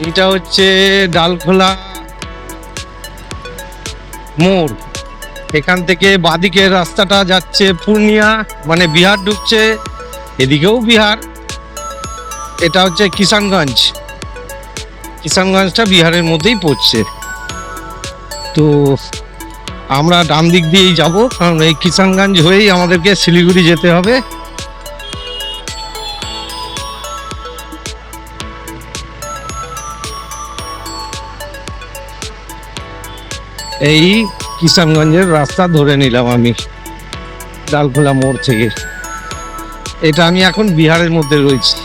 এটা হচ্ছে ডালখোলা মোড়। এখান থেকে বাদিকের রাস্তাটা যাচ্ছে পূর্ণিয়া, মানে বিহার ঢুকছে, এদিকেও বিহার। এটা হচ্ছে কিষানগঞ্জ। কিষানগঞ্জটা বিহারের মধ্যেই পড়ছে। তো আমরা ডান দিক দিয়েই যাব, কারণ এই কিষানগঞ্জ হয়েই আমাদেরকে শিলিগুড়ি যেতে হবে। এই কিষানগঞ্জের রাস্তা ধরে নিলাম আমি ডালখোলা মোড় থেকে। এটা আমি এখন বিহারের মধ্যে রয়েছি।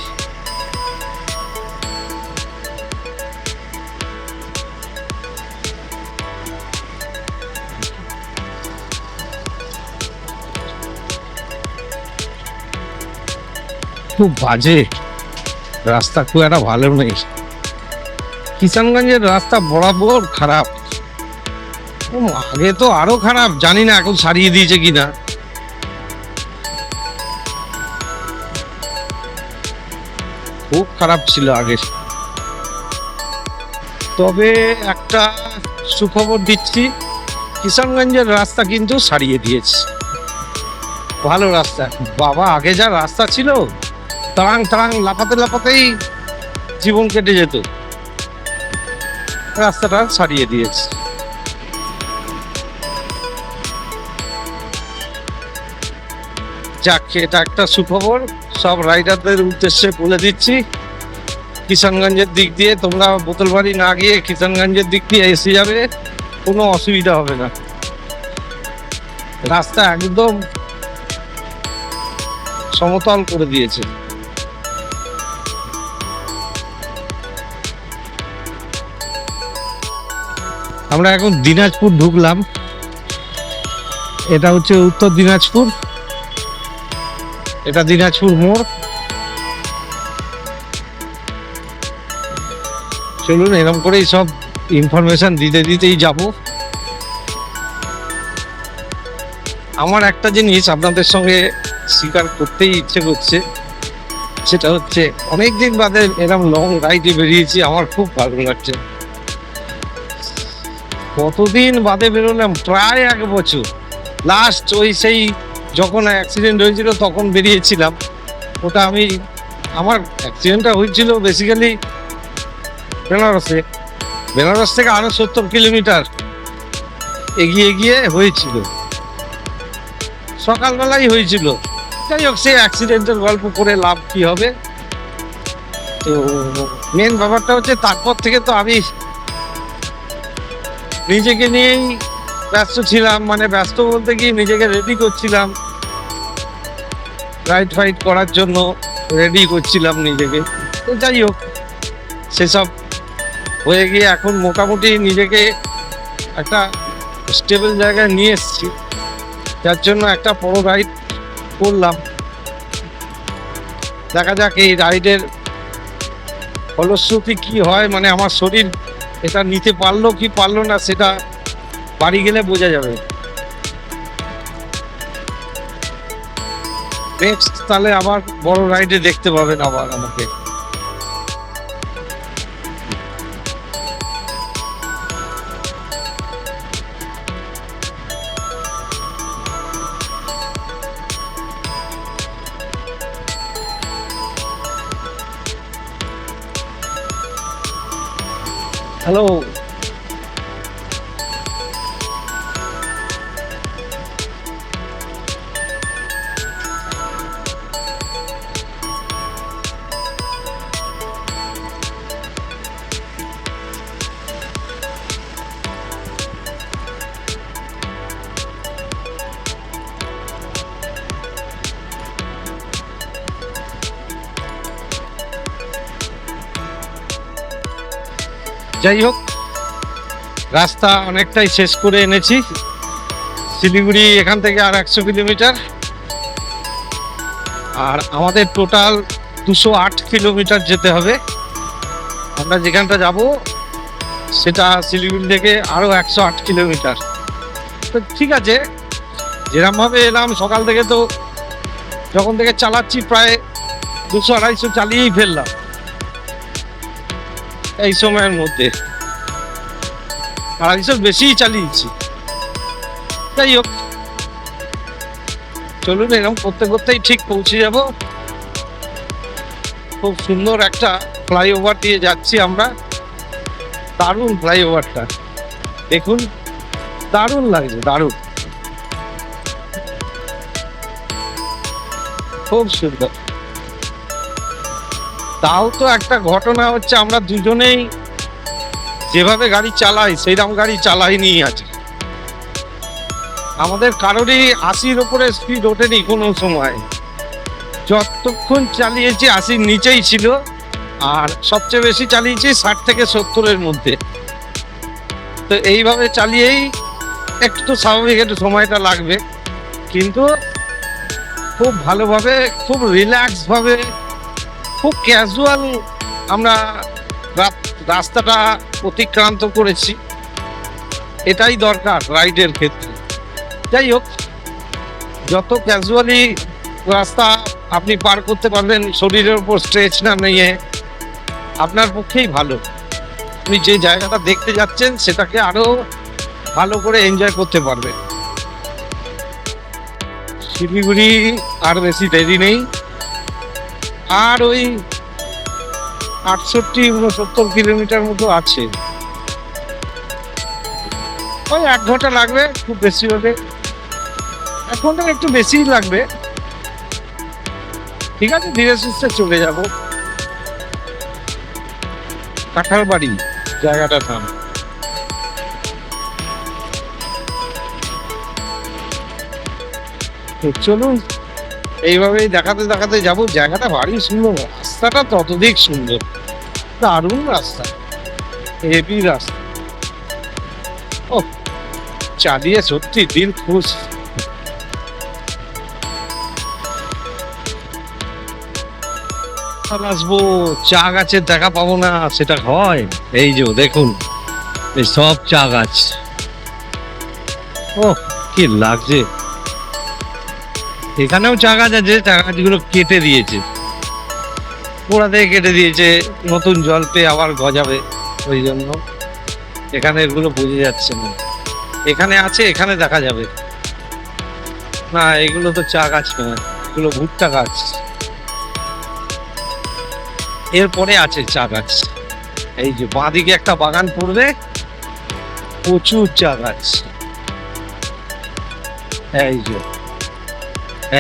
খুব বাজে রাস্তা, খুব একটা ভালো নেই। কিষানগঞ্জের রাস্তা বরাবর খারাপ। আগে তো আরো খারাপ, জানি না এখন সারিয়ে দিয়েছে কিনা। খুব খারাপ ছিল আগে। তবে একটা সুখবর দিচ্ছি, কিষানগঞ্জের রাস্তা কিন্তু সারিয়ে দিয়েছে, ভালো রাস্তা। বাবা, আগে যা রাস্তা ছিল, তারাং তারাং লাফাতে লাফাতেই জীবন কেটে যেত। রাস্তাটা সারিয়ে দিয়েছে। যাক, এটা একটা সুখবর। সব রাইডারদের উদ্দেশ্যে বলে দিচ্ছি, কিষানগঞ্জের দিক দিয়ে তোমরা বোতলবাড়ি না গিয়ে কিষানগঞ্জের দিক দিয়ে এসে যাবে, কোনো অসুবিধা হবে না। রাস্তা একদম সমতল করে দিয়েছে। আমরা এখন দিনাজপুর ঢুকলাম। এটা হচ্ছে উত্তর দিনাজপুর, এটা দিনাজপুর মোড়। চলুন, এরকম করেই সব ইনফরমেশন দিতে দিতেই যাব। আমার একটা জিনিস আপনাদের সঙ্গে স্বীকার করতেই ইচ্ছে করছে, সেটা হচ্ছে অনেকদিন বাদে এরকম লং রাইডে বেরিয়েছি, আমার খুব ভালো লাগছে। কতদিন বাদে বেরোলাম, প্রায় 1 বছর। লাস্ট ওই সেই যখন অ্যাক্সিডেন্ট হয়েছিল তখন বেরিয়েছিলাম। ওটা আমার অ্যাক্সিডেন্টটা হয়েছিল বেসিক্যালি বেনারসে। বেনারস থেকে আরো 70 কিলোমিটার এগিয়ে গিয়ে হয়েছিল, সকালবেলাই হয়েছিল। যাই হোক, সেই অ্যাক্সিডেন্টের গল্প করে লাভ কি হবে। তো মেন ব্যাপারটা হচ্ছে, তারপর থেকে তো আমি নিজেকে নিয়েই ব্যস্ত ছিলাম। মানে ব্যস্ত বলতে কি, নিজেকে রেডি করছিলাম রাইড ফাইড করার জন্য, রেডি করছিলাম নিজেকে। তো যাই হোক, সেসব হয়ে গিয়ে এখন মোটামুটি নিজেকে একটা স্টেবল জায়গায় নিয়ে এসেছি, যার জন্য একটা বড় রাইড করলাম। দেখা যাক এই রাইডের ফলশ্রুতি কি হয়, মানে আমার শরীর এটা নিতে পারলো কি পারলো না, সেটা বাড়ি গেলে বোঝা যাবে। নেক্সট তাহলে আবার বড় রাইডে দেখতে পাবেন আবার আমাকে। হ্যালো, যাই হোক, রাস্তা অনেকটাই শেষ করে এনেছি। শিলিগুড়ি এখান থেকে আর 100 কিলোমিটার, আর আমাদের টোটাল 208 কিলোমিটার যেতে হবে। আমরা যেখানটা যাব সেটা শিলিগুড়ি থেকে আরও 108 কিলোমিটার। তো ঠিক আছে, যেরকমভাবে এলাম সকাল থেকে, তো যখন থেকে চালাচ্ছি প্রায় 200-250 চালিয়েই ফেললাম। এই সময়ের মধ্যে 250 বেশিই চালিয়েছি। যাই হোক, চলুন এরকম করতে করতেই ঠিক পৌঁছে যাব। খুব সুন্দর একটা ফ্লাইওভার দিয়ে যাচ্ছি আমরা। দারুণ ফ্লাইওভারটা, দেখুন দারুণ লাগছে, দারুণ, খুব সুন্দর। তাও তো একটা ঘটনা হচ্ছে, আমরা দুজনেই যেভাবে গাড়ি চালাই সেইরকম গাড়ি চালাইনি আছে। আমাদের কারোরই 80-র উপরে স্পিড ওঠেনি কোনো সময়। যতক্ষণ চালিয়েছি 80-র নিচেই ছিল, আর সবচেয়ে বেশি চালিয়েছি 60 থেকে 70-এর মধ্যে। তো এইভাবে চালিয়েই একটু তো স্বাভাবিক একটু সময়টা লাগবে, কিন্তু খুব ভালোভাবে, খুব রিল্যাক্স ভাবে, খুব ক্যাজুয়াল আমরা রাস্তাটা অতিক্রান্ত করেছি। এটাই দরকার রাইডের ক্ষেত্রে। যাই হোক, যত ক্যাজুয়ালি রাস্তা আপনি পার করতে পারবেন শরীরের উপর স্ট্রেচ না নিয়ে, আপনার পক্ষেই ভালো। আপনি যে জায়গাটা দেখতে যাচ্ছেন সেটাকে আরো ভালো করে এনজয় করতে পারবেন। শিলিগুড়ি আর বেশি দেরি নেই, আর ওই 68-69 কিলোমিটার মতো আছে। ওই 1 ঘন্টা লাগবে খুব বেশি হলে, 1 ঘন্টা একটু বেশিই লাগবে। ঠিক আছে, ধীরে সুস্থে চলে যাব। কাঁঠালবাড়ি জায়গাটার নাম। চলুন এইভাবেই দেখাতে দেখাতে যাবো। জায়গাটা ভারী সুন্দর, রাস্তাটা ততোধিক সুন্দর, দারুণ রাস্তা, হেভি রাস্তা। ও, চালিয়ে সত্যি দিল খুশ। আসবো, চা গাছের দেখা পাবো না সেটা হয়? এই যে দেখুন, এই সব চা গাছ। ও, কি লাগছে। এখানেও চা গাছ আছে, চা গাছগুলো কেটে দিয়েছে, গোড়া থেকে কেটে দিয়েছে, নতুন জল পেয়ে আবার গজাবে, ওই জন্য এখানে এগুলো বোঝা যাচ্ছে না। এখানে আছে, এখানে দেখা যাবে না। এগুলো তো চা গাছ নয়, এগুলো ভুট্টা গাছ। এরপরে আছে চা গাছ। এই যে বাঁদিকে একটা বাগান পড়বে, প্রচুর চা গাছ। এই যে,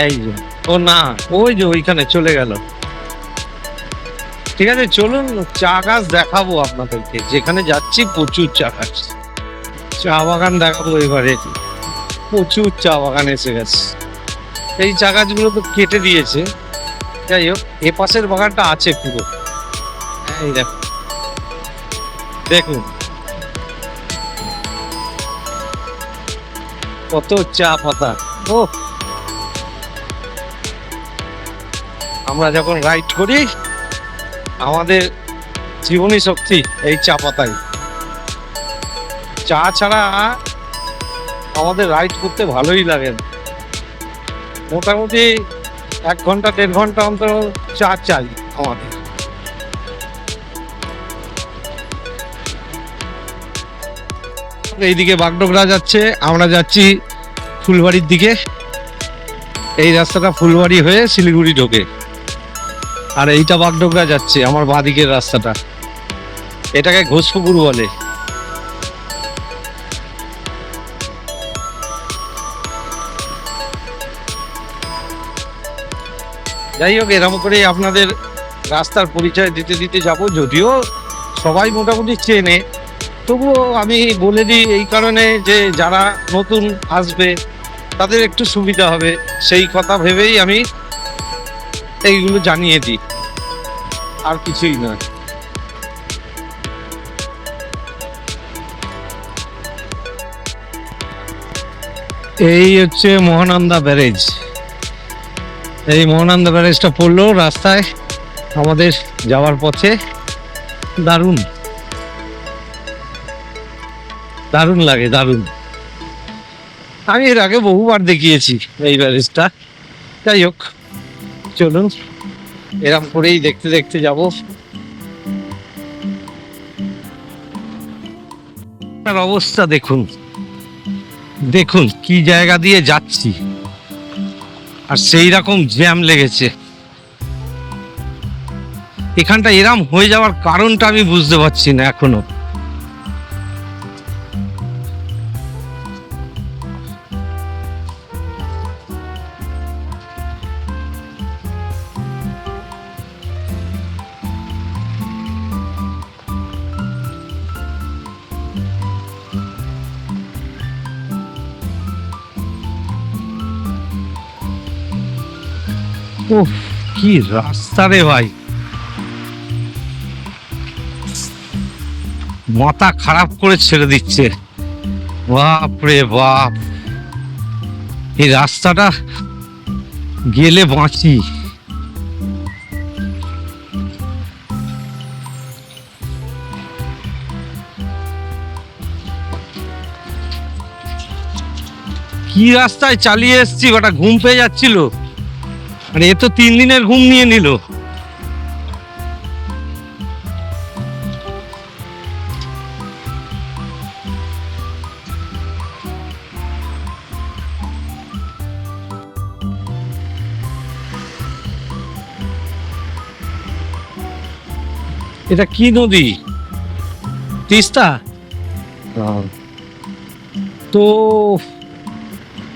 এই যে, ও না, ওই যে ওইখানে চলে গেল। ঠিক আছে, চলুন চা গাছ দেখাবো আপনাদেরকে। যেখানে যাচ্ছি প্রচুর চা গাছ, চা বাগান দেখাবো এবারে। প্রচুর চা বাগান এসে গেছে। এই চা গাছগুলো তো কেটে দিয়েছে। যাই হোক, এ পাশের বাগানটা আছে পুরো। এই দেখুন কত চা পাতা। ও, আমরা যখন রাইড করি আমাদের জীবনী শক্তি এই চা পাতায়। চা ছাড়া আমাদের রাইড করতে ভালোই লাগে না। মোটামুটি 1 ঘন্টা 1.5 ঘন্টা অন্তর চা চাই আমাদের। এইদিকে বাগডোগরা যাচ্ছে, আমরা যাচ্ছি ফুলবাড়ির দিকে। এই রাস্তাটা ফুলবাড়ি হয়ে শিলিগুড়ি ঢোকে, আর এইটা বাগডোগরা যাচ্ছে আমার বাঁদিকের রাস্তাটা। এটাকে ঘোষপুকুর বলে। যাই হোক, এরকম করেই আপনাদের রাস্তার পরিচয় দিতে দিতে যাব। যদিও সবাই মোটামুটি চেনে, তবুও আমি বলে দিই এই কারণে যে যারা নতুন আসবে তাদের একটু সুবিধা হবে, সেই কথা ভেবেই আমি এইগুলো জানিয়ে দিই, আর কিছুই নয়। এই হচ্ছে মহানন্দা ব্যারেজ। এই মহানন্দা ব্যারেজটা পড়লো রাস্তায় আমাদের যাওয়ার পথে। দারুণ দারুণ লাগে, দারুণ। আমি এর আগে বহুবার দেখিয়েছি এই ব্যারেজটা। যাই হোক, চলুন এরকম করেই দেখতে দেখতে যাব। রাস্তার অবস্থা দেখুন, দেখুন কি জায়গা দিয়ে যাচ্ছি, আর সেই রকম জ্যাম লেগেছে। এখানটা এরম হয়ে যাওয়ার কারণটা আমি বুঝতে পারছি না এখনো। ওহ, কি রাস্তা রে ভাই, মাথা খারাপ করে ছেড়ে দিচ্ছে। বাপ রে বাপ, এই রাস্তাটা গেলে বাঁচি। কি রাস্তায় চালিয়ে এসছি, ওটা ঘুম পেয়ে যাচ্ছিল, আর এ তো 3 দিনের ঘুম নিয়ে নিল। এটা কি নদী? তিস্তা? তো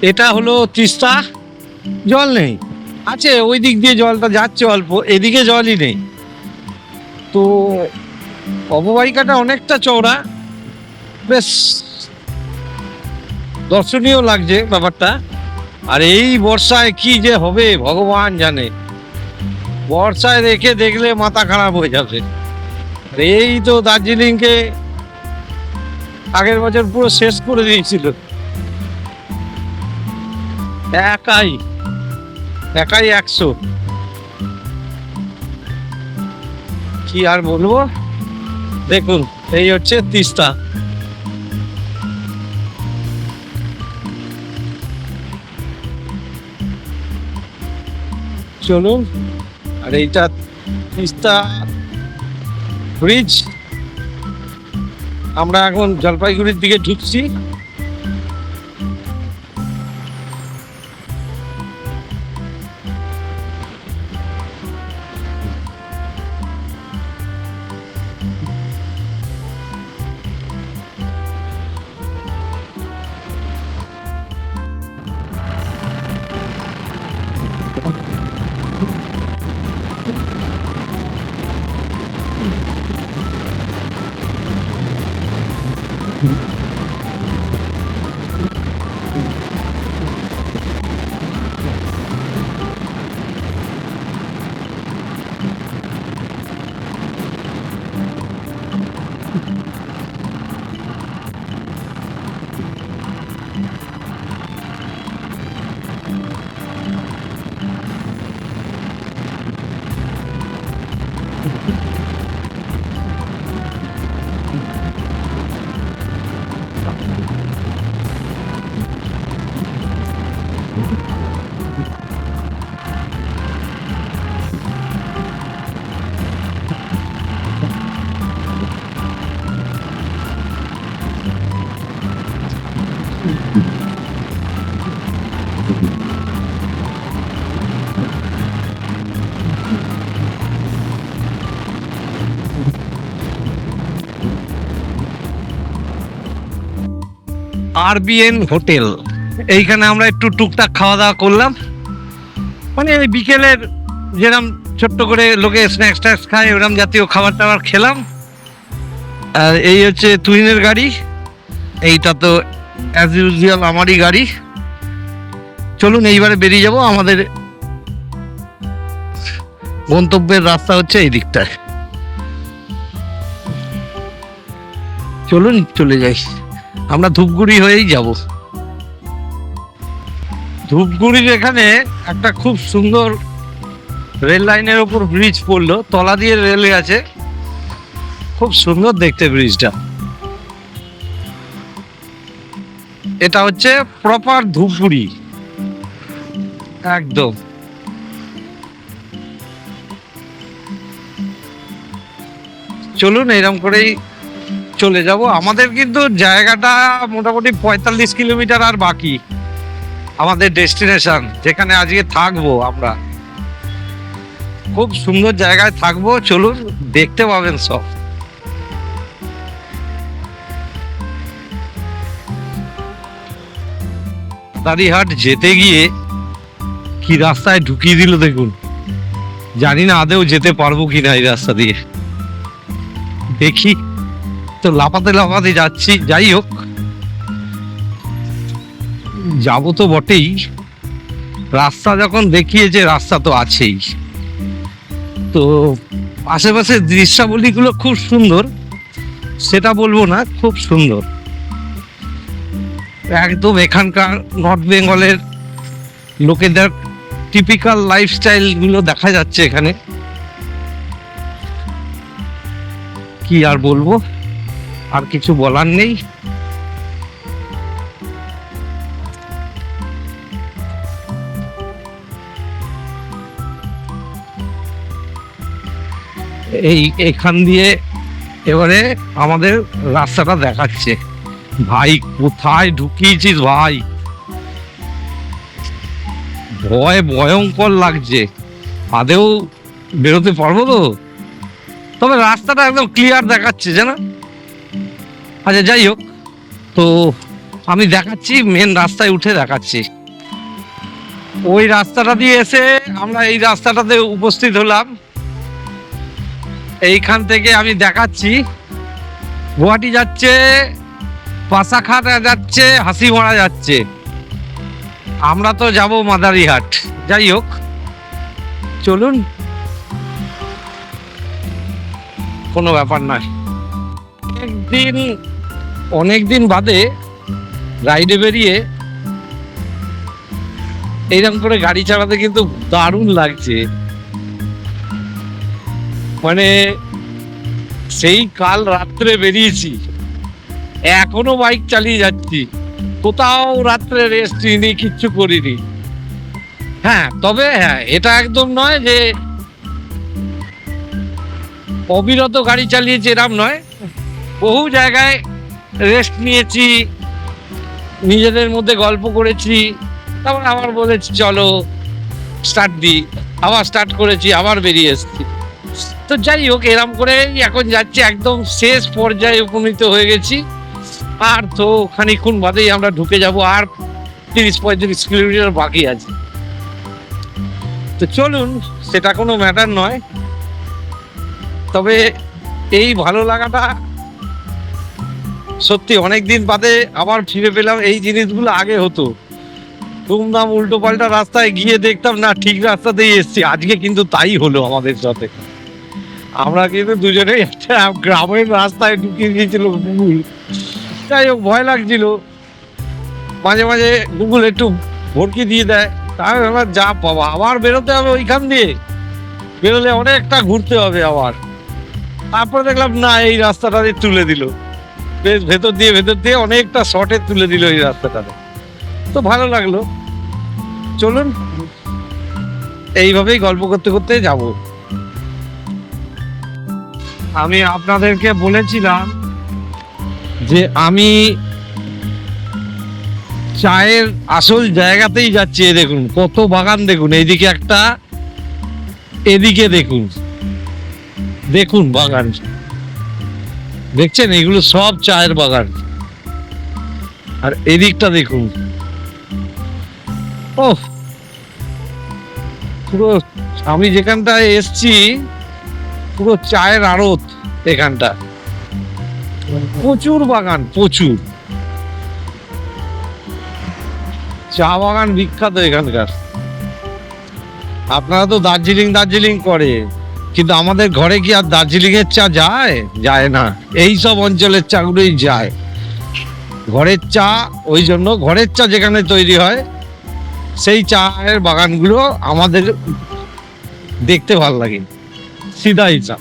এটা হলো তিস্তা। জল নেই, আছে ওই দিক দিয়ে জলটা যাচ্ছে অল্প, এদিকে জলই নেই। তো অববাহিকাটা অনেকটা চওড়া, বেশ দর্শনীয় লাগছে ব্যাপারটা। আর এই বর্ষায় কি যে হবে ভগবান জানে, বর্ষায় দেখলে মাথা খারাপ হয়ে যাবে। এই তো দার্জিলিংকে আগের বছর পুরো শেষ করে দিয়েছিল, একাই 100। কি আর বলবো, দেখুন এই হচ্ছে তিস্তা। চলুন, আর এইটা তিস্তা ব্রিজ। আমরা এখন জলপাইগুড়ির দিকে ঢুকছি। RBN হোটেল, এইখানে আমরা একটু টুকটাক খাওয়া দাওয়া করলাম। মানে ওই বিকেলের যেরকম ছোট্ট করে লোকে স্ন্যাক্স ট্যাক্স খায়, ওরকম জাতীয় খাবার টাবার খেলাম। আর এই হচ্ছে তুহিনের গাড়ি, এইটা তো অ্যাজ ইউজুয়াল আমারই গাড়ি। চলুন এইবারে বেরিয়ে যাব, আমাদের গন্তব্যের রাস্তা হচ্ছে এই দিকটায়। চলুন চলে যাই, আমরা ধূপগুড়ি হয়েই যাব। ধূপগুড়ির এখানে একটা খুব সুন্দর রেল লাইনের ওপর ব্রিজ পড়লো, তলা দিয়ে রেল আছে, খুব সুন্দর দেখতে ব্রিজটা। এটা হচ্ছে প্রপার ধূপগুড়ি একদম। চলুন এরকম করেই চলে যাব। আমাদের কিন্তু জায়গাটা মোটামুটি 45 কিলোমিটার আর বাকি আমাদের ডেস্টিনেশন, যেখানে আজকে থাকবো আমরা। খুব সুন্দর জায়গায় থাকবো, চলুন দেখতে পাবেন সব। মাদারিহাট যেতে গিয়ে কি রাস্তায় ঢুকিয়ে দিল দেখুন। জানি না আদেও যেতে পারবো কিনা এই রাস্তা দিয়ে, দেখি তো। লাফাতে লাফাতে যাচ্ছি, যাই হোক যাবো তো বটেই। রাস্তা যখন দেখিয়েছে, রাস্তা তো আছেই। তো আশেপাশের দৃশ্যাবলীগুলো খুব সুন্দর, সেটা বলবো না, খুব সুন্দর একদম। এখানকার নর্থ বেঙ্গলের লোকেদের টিপিক্যাল লাইফস্টাইল গুলো দেখা যাচ্ছে এখানে। কি আর বলবো, আর কিছু বলার নেই। এখান দিয়ে এবারে আমাদের রাস্তাটা দেখাচ্ছে। ভাই কোথায় ঢুকিয়েছিস ভাই, ভয়ঙ্কর লাগছে। আদেও বেরোতে পারবো তো? তবে রাস্তাটা একদম ক্লিয়ার দেখাচ্ছে, জানো। আচ্ছা যাই হোক, তো আমি দেখাচ্ছি, মেন রাস্তায় উঠে দেখাচ্ছি। ওই রাস্তাটা দিয়ে এসে আমরা এই রাস্তাটাতে উপস্থিত হলাম। এইখান থেকে আমি দেখাচ্ছি, গুয়াহাটি যাচ্ছে, পাশাখানা যাচ্ছে, হাসিমারা যাচ্ছে। আমরা তো যাব মাদারিহাট। যাই হোক চলুন, কোনো ব্যাপার নয়। অনেকদিন বাদে রাইডে বেরিয়ে এইরকম করে গাড়ি চালাতে কিন্তু দারুণ লাগছে। মানে সেই কাল রাত্রে বেরিয়েছি, এখনো বাইক চালিয়ে যাচ্ছি, কোথাও রাত্রে রেস্ট নিইনি, কিচ্ছু করিনি। হ্যাঁ, তবে হ্যাঁ, এটা একদম নয় যে অবিরত গাড়ি চালিয়েছি, এরকম নয়। বহু জায়গায় রেস্ট নিয়েছি, নিজেদের মধ্যে গল্প করেছি, তারপর আবার বলেছি চলো স্টার্ট দিই, আবার স্টার্ট করেছি, আবার বেরিয়ে এসেছি। তো যাই হোক, এরম করে এখন যাচ্ছি, একদম শেষ পর্যায়ে উপনীত হয়ে গেছি। আর তো খানিক্ষণ বাদেই আমরা ঢুকে যাব, আর 30-35 কিলোমিটার বাকি আছে। তো চলুন, সেটা কোনো ম্যাটার নয়। তবে এই ভালো লাগাটা সত্যি অনেকদিন বাদে আবার ফিরে পেলাম। এই জিনিসগুলো আগে হতো, দুমদাম উল্টো পাল্টা রাস্তায় গিয়ে দেখতাম না ঠিক রাস্তাতেই এসছি। আজকে কিন্তু তাই হলো আমাদের সাথে। আমরা কিন্তু দুজনেই একটা গ্রামের রাস্তায় ঢুকিয়ে দিয়েছিল গুগল। যাই হোক, ভয় লাগছিল, মাঝে মাঝে গুগল একটু ভরকি দিয়ে দেয়। তাই আমার যা পাবা, আবার বেরোতে হবে ওইখান দিয়ে, বেরোলে অনেকটা ঘুরতে হবে আবার। তারপরে দেখলাম না, এই রাস্তাটা তুলে দিল, বেশ ভেতর দিয়ে অনেকটা শর্টে তুলে দিল এই রাস্তাটাতে। তো ভালো লাগলো। চলুন, এইভাবেই গল্প করতে করতে যাব। আমি আপনাদেরকে বলেছিলাম যে আমি চায়ের আসল জায়গাতেই যাচ্ছি। দেখুন কত বাগান, দেখুন এইদিকে একটা, এদিকে দেখুন, দেখুন বাগান দেখছেন, এগুলো সব চায়ের বাগান। আর এদিকটা দেখুন, ও পুরো, আমি যেখানটায় এসছি পুরো চায়ের আড়ত। এখানটা প্রচুর বাগান, প্রচুর চা বাগান বিখ্যাত এখানকার। আপনারা তো দার্জিলিং করে, কিন্তু আমাদের ঘরে কি আর দার্জিলিং এর চা যায়? যায় না। এই সব অঞ্চলের চাগুলোই যায়। ঘরের চা, ওই জন্য ঘরের চা যেখানে তৈরি হয় সেই চায়ের বাগানগুলো আমাদের দেখতে ভালো লাগে। সিধাই চা।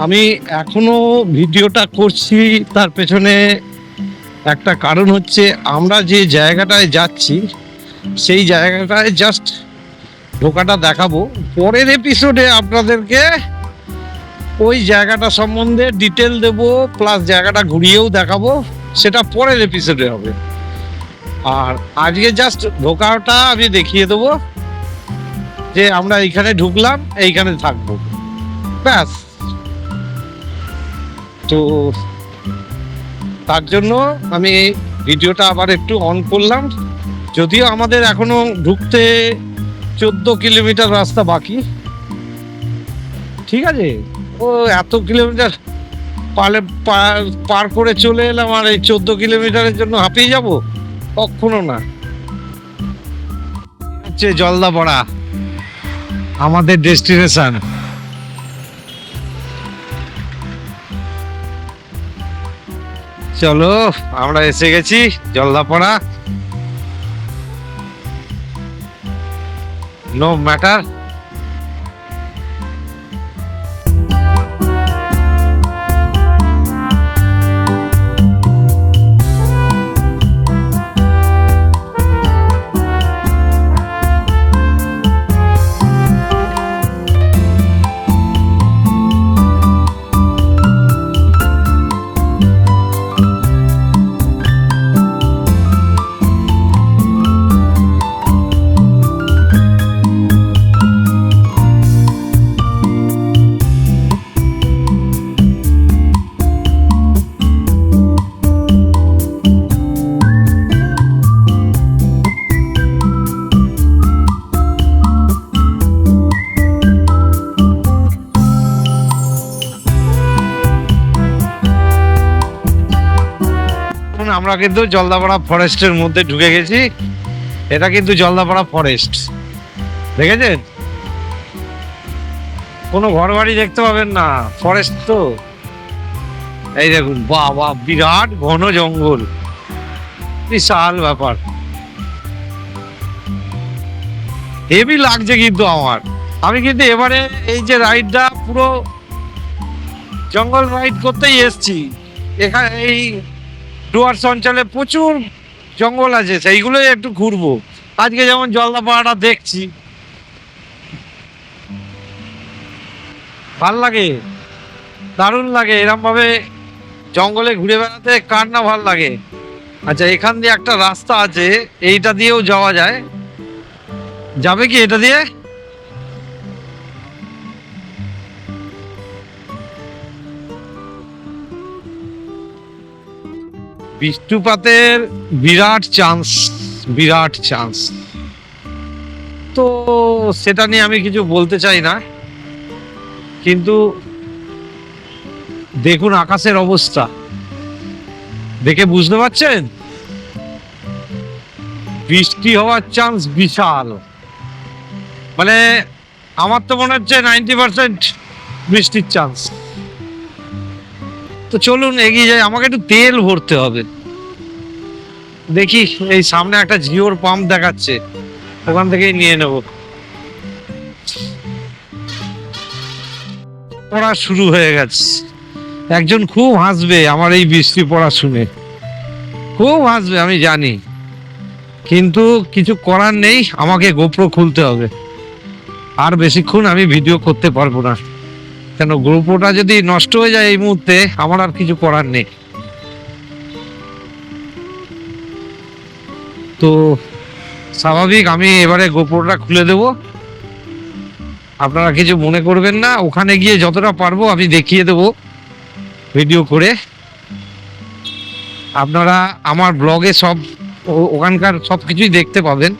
আমি এখনো ভিডিওটা করছি, তার পেছনে একটা কারণ হচ্ছে, আমরা যে জায়গাটায় যাচ্ছি সেই জায়গাটায় জাস্ট ঢোকাটা দেখাবো। পরের এপিসোডে আপনাদেরকে ওই জায়গাটা সম্বন্ধে ডিটেল দেবো, প্লাস জায়গাটা ঘুরিয়েও দেখাবো, সেটা পরের এপিসোডে হবে। আর আজকে জাস্ট ঢোকাটা আমি দেখিয়ে দেবো যে আমরা এইখানে ঢুকলাম, এইখানে থাকবো, ব্যাস। তো তার জন্য আমি ভিডিওটা আবার একটু অন করলাম, যদিও আমাদের এখনো ঢুকতে 14 কিলোমিটার রাস্তা বাকি। ঠিক আছে, ও এত কিলোমিটার পার করে চলে এলাম, আর এই 14 কিলোমিটারের জন্য হাঁপিয়ে যাব? কখনো না। হচ্ছে জলদাপাড়া আমাদের ডেস্টিনেশন। চলো, আমরা এসে গেছি জলদাপাড়া। No matter. আমরা কিন্তু জলদাপাড়া ফরেস্টের মধ্যে ঢুকে গেছি। এটা কিন্তু জলদাপাড়া ফরেস্ট, দেখেছেন? কোনো ঘর বাড়ি দেখতে পাবেন না, ফরেস্ট তো। এই দেখুন, বাবা, বিরাট ঘন জঙ্গল, বিশাল ব্যাপার। হেভি লাগছে কিন্তু আমার। আমি কিন্তু এবারে এই যে রাইডটা পুরো জঙ্গল রাইড করতেই এসছি। এখানে এই ডুয়ার্স অঞ্চলে প্রচুর জঙ্গল আছে, সেইগুলোই একটু ঘুরবো। আজকে যেমন জলদাপাড়াটা দেখছি, ভাল লাগে, দারুণ লাগে। এরম ভাবে জঙ্গলে ঘুরে বেড়াতে কার না ভাল লাগে। আচ্ছা, এখান দিয়ে একটা রাস্তা আছে, এইটা দিয়েও যাওয়া যায়। যাবে কি এটা দিয়ে? বৃষ্টিপাতের বিরাট চান্স, বিরাট চান্স। তো সেটা নিয়ে আমি কিছু বলতে চাই না, কিন্তু দেখুন আকাশের অবস্থা, দেখে বুঝতে পারছেন বৃষ্টি হওয়ার চান্স বিশাল। মানে আমার তো মনে হচ্ছে 90% বৃষ্টির চান্স। তো চলুন এগিয়ে যাই। আমাকে একটু তেল ভরতে হবে। দেখি, এই সামনে একটা জিওর পাম্প দেখাচ্ছে, ওখান থেকেই নিয়ে নেব। পড়া শুরু হয়ে গেছে। একজন খুব হাসবে আমার এই বৃষ্টি পড়া শুনে, খুব হাসবে আমি জানি, কিন্তু কিছু করার নেই, আমাকে গোপ্রো খুলতে হবে। আর বেশিক্ষণ আমি ভিডিও করতে পারবো না, কেন গোপ্রোটা যদি নষ্ট হয়ে যায় এই মুহূর্তে, আমার আর কিছু করার নেই। তো স্বাভাবিক, আমি এবারে গোপ্রোটা খুলে দেব। আপনারা কিছু মনে করবেন না, ওখানে গিয়ে যতটা পারবো আমি দেখিয়ে দেব ভিডিও করে। আপনারা আমার ব্লগে সব ওখানকার সব কিছুই দেখতে পাবেন।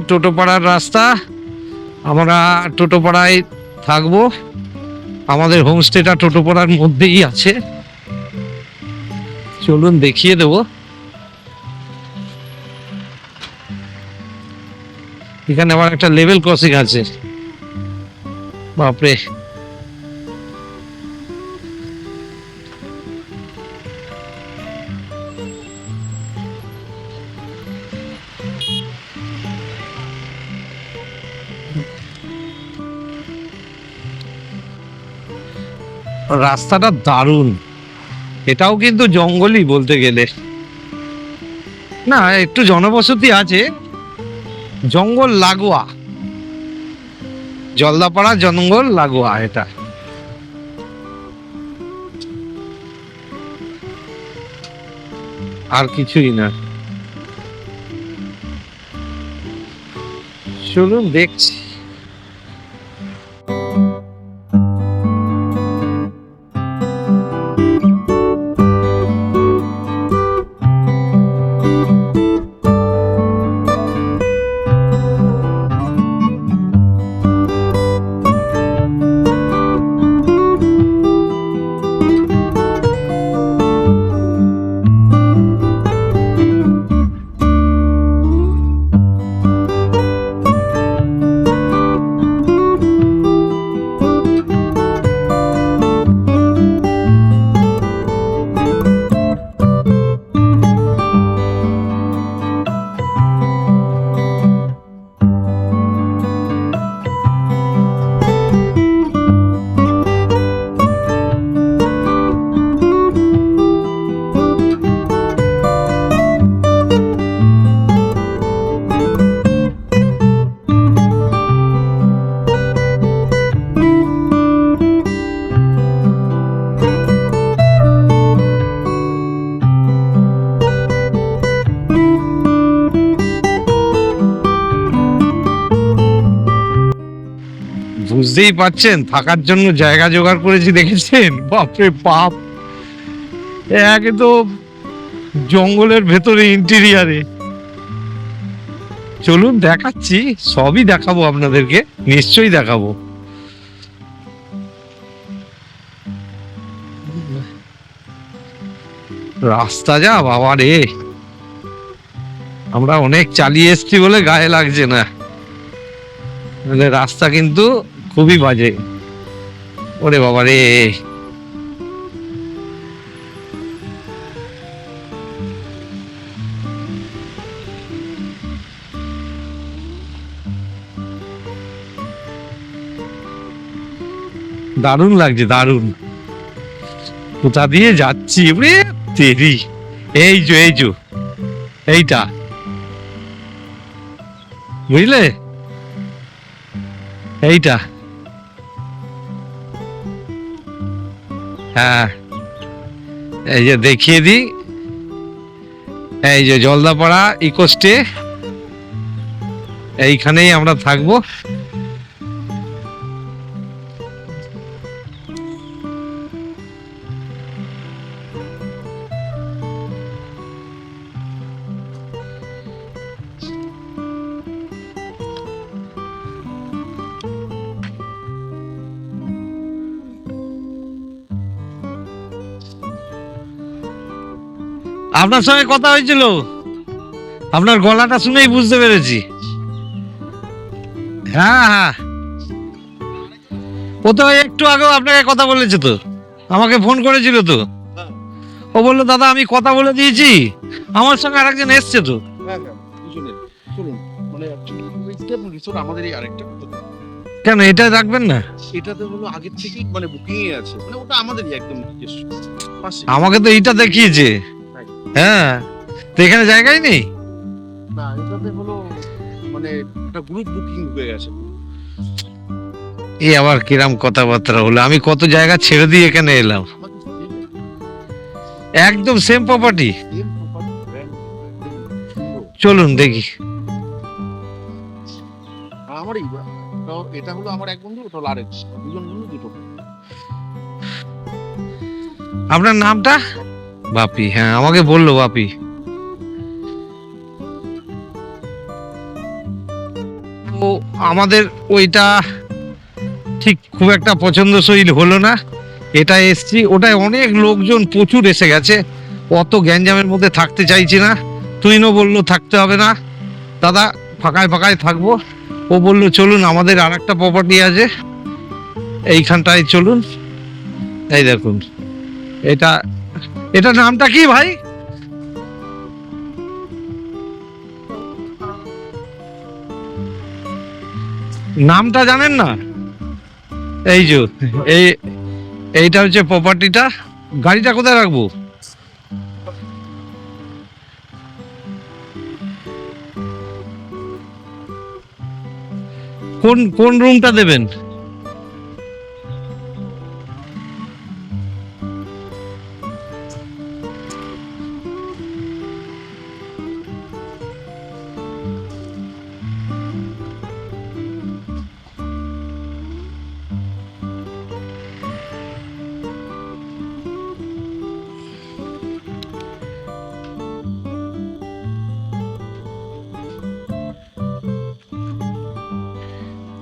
টোটোপাড়ার রাস্তা, আমরা টোটোপাড়ায় থাকবো। আমাদের হোমস্টেটা টোটোপাড়ার মধ্যেই আছে। চলুন দেখিয়ে দেব। এখানে আবার একটা লেভেল ক্রসিং আছে, বাপরে। রাস্তাটা দারুণ, এটাও কিন্তু জঙ্গলই বলতে গেলে, না একটু জনবসতি আছে, জঙ্গল লাগোয়া, জলদাপাড়া জঙ্গল লাগোয়া এটা। আর কিছুই না, চলুন দেখছি। বুঝতেই পারছেন, থাকার জন্য জায়গা জোগাড় করেছি, দেখেছেন? বাপরে বাপ, একদম জঙ্গলের ভেতরে ইন্টেরিয়ারে। চলুন দেখাচ্ছি, সবই দেখাবো আপনাদেরকে, নিশ্চয়ই দেখাবো। রাস্তা যা বাবা রে, আমরা অনেক চালিয়ে এসছি বলে গায়ে লাগছে না, রাস্তা কিন্তু খুবই বাজে। ওরে বাবা রে, দারুণ লাগছে, দারুণ। কোথা দিয়ে যাচ্ছি রে তেরি, এই যে এইটা, বুঝলে, এইটা, হ্যাঁ এই যে দেখিয়ে দিই, এই যে জলদাপাড়া ইকোস্টে, এইখানেই আমরা থাকবো। আপনার সঙ্গে কথা হয়েছিল, আপনার গলাটা শুনেই বুঝতে পেরেছি। হ্যাঁ হ্যাঁ, ও তো একটু আগেও আপনাকে কথা বলেছে তো, আমাকে ফোন করেছিল তো, ও বললো দাদা আমি কথা বলে দিয়েছি, আমার সঙ্গে আরেকজন এসছে তো। কেন এটা রাখবেন না? এটাতে হলো আগের থেকেই মানে বুকিং এ আছে, মানে ওটা আমাদেরই একদম পাশে। আমাকে তো এইটা দেখিয়েছে। হ্যাঁ, তো এখানে জায়গাই নেই না, এটাতে হলো মানে একটা গ্রুপ বুকিং হয়ে গেছে। এই আবার কিরাম কথাবার্তা হলো, আমি কত জায়গা ছেড়ে দিয়ে এখানে এলাম। একদম সেম প্রপার্টি, চলুন দেখি। আমারই এটা হলো আমার এক বন্ধু, ওটা আরেক, দুজন বন্ধু দুটো। আপনার নামটা? বাপি, হ্যাঁ আমাকে বললো বাপি। তো আমাদের ওইটা ঠিক খুব একটা পছন্দসই হলো না, এটা এসছি, ওটায় অনেক লোকজন প্রচুর এসে গেছে, অত গ্যাঞ্জামের মধ্যে থাকতে চাইছি না। তুইনও বললো থাকতে হবে না দাদা, ফাঁকায় ফাঁকায় থাকবো। ও বললো চলুন আমাদের আর একটা প্রপার্টি আছে এইখানটায়, চলুন। এই দেখুন, এটা এটা নামটা কি ভাই? নামটা জানেন না? এই যে এইটা হচ্ছে প্রপার্টিটা। গাড়িটা কোথায় রাখবো? কোন কোন রুমটা দেবেন?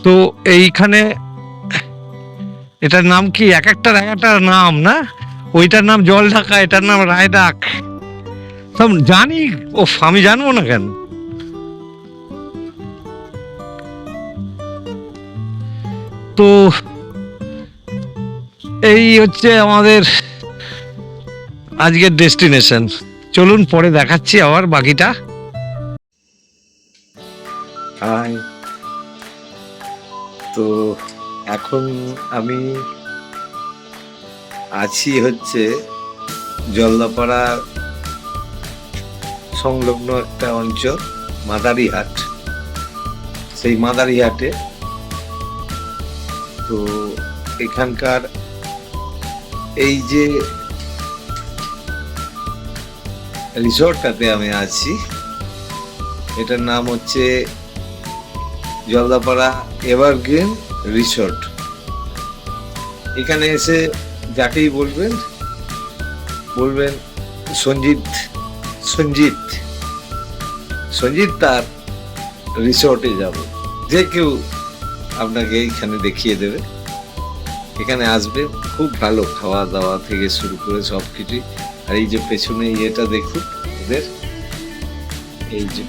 তো এইখানে এটার নাম কি? এক একটার নাম না? ওইটার নাম জল ঢাকা, এটার নাম রায়ডাক। সব জানি। ও, আমি জানবো না কেন? তো এই হচ্ছে আমাদের আজকের ডেস্টিনেশন। চলুন পরে দেখাচ্ছি আবার বাকিটা। হাই। তো এখন আমি আছি হচ্ছে জলদাপাড়া সংলগ্ন একটা অঞ্চল, মাদারিহাট। সেই মাদারিহাটে। তো এখানকার এই যে রিসোর্টটাতে আমি আছি, এটার নাম হচ্ছে জলদাপাড়া এভারগ্রিন রিসোর্ট। এখানে এসে যাকেই বলবেন সঞ্জিত সঞ্জিত সঞ্জিত তার রিসোর্টে যাব, যে কেউ আপনাকে এইখানে দেখিয়ে দেবে। এখানে আসবে, খুব ভালো খাওয়া দাওয়া থেকে শুরু করে সব কিছুই। আর এই যে পেছনে ইয়েটা দেখুন ওদের, এই যে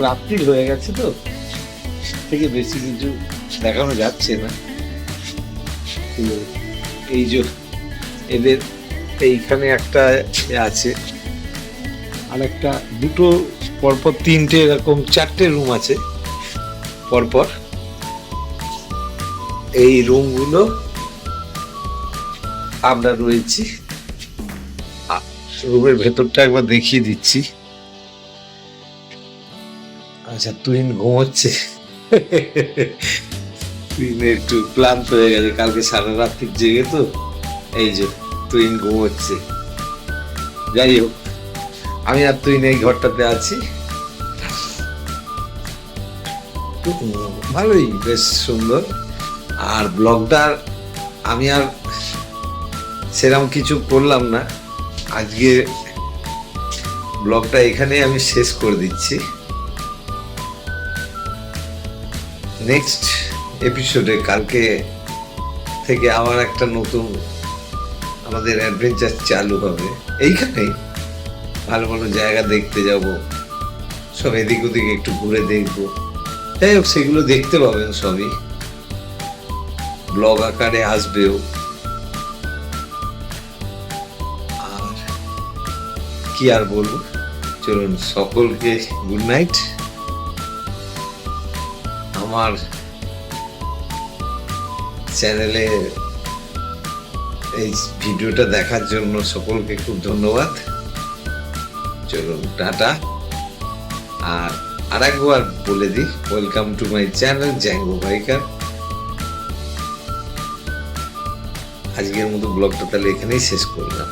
রাত্রি হয়ে গেছে তো থেকে বেশি কিছু দেখানো যাচ্ছে না। এই যে এদের এইখানে একটা আছে, আর একটা দুটো পরপর তিনটে এরকম চারটে রুম আছে পরপর। এই রুমগুলো আমরা রয়েছি। রুমের ভেতরটা একবার দেখিয়ে দিচ্ছি। আচ্ছা, তুহিন ঘুমোচ্ছে। তুহিন একটু ক্লান্ত হয়ে গেছে, কালকে সারা রাত্রি জেগে তো। এই যে তুহিন ঘুমোচ্ছে। যাই হোক, আমি আর তুহিন এই ঘরটাতে আছি। ভালোই, বেশ সুন্দর। আর ব্লগটার আমি আর সেরকম কিছু করলাম না আজকে। ব্লগটা এখানে আমি শেষ করে দিচ্ছি। নেক্সট এপিসোডে কালকে থেকে আবার একটা নতুন আমাদের অ্যাডভেঞ্চার চালু হবে। এইখানেই ভালো ভালো জায়গা দেখতে যাব, সব এদিক ওদিক একটু ঘুরে দেখবো। যাই হোক, সেগুলো দেখতে পাবেন সবই, ব্লগ আকারে আসবেও। আর কি আর বলবো, চলুন সকলকে গুড নাইট। আমার চ্যানেলে এই ভিডিওটা দেখার জন্য সকলকে খুব ধন্যবাদ। চলুন টাটা। আর আরেকবার বলে দিই, welcome to my channel Zango biker. আজকের মতো ব্লগটা তাহলে এখানেই শেষ করলাম।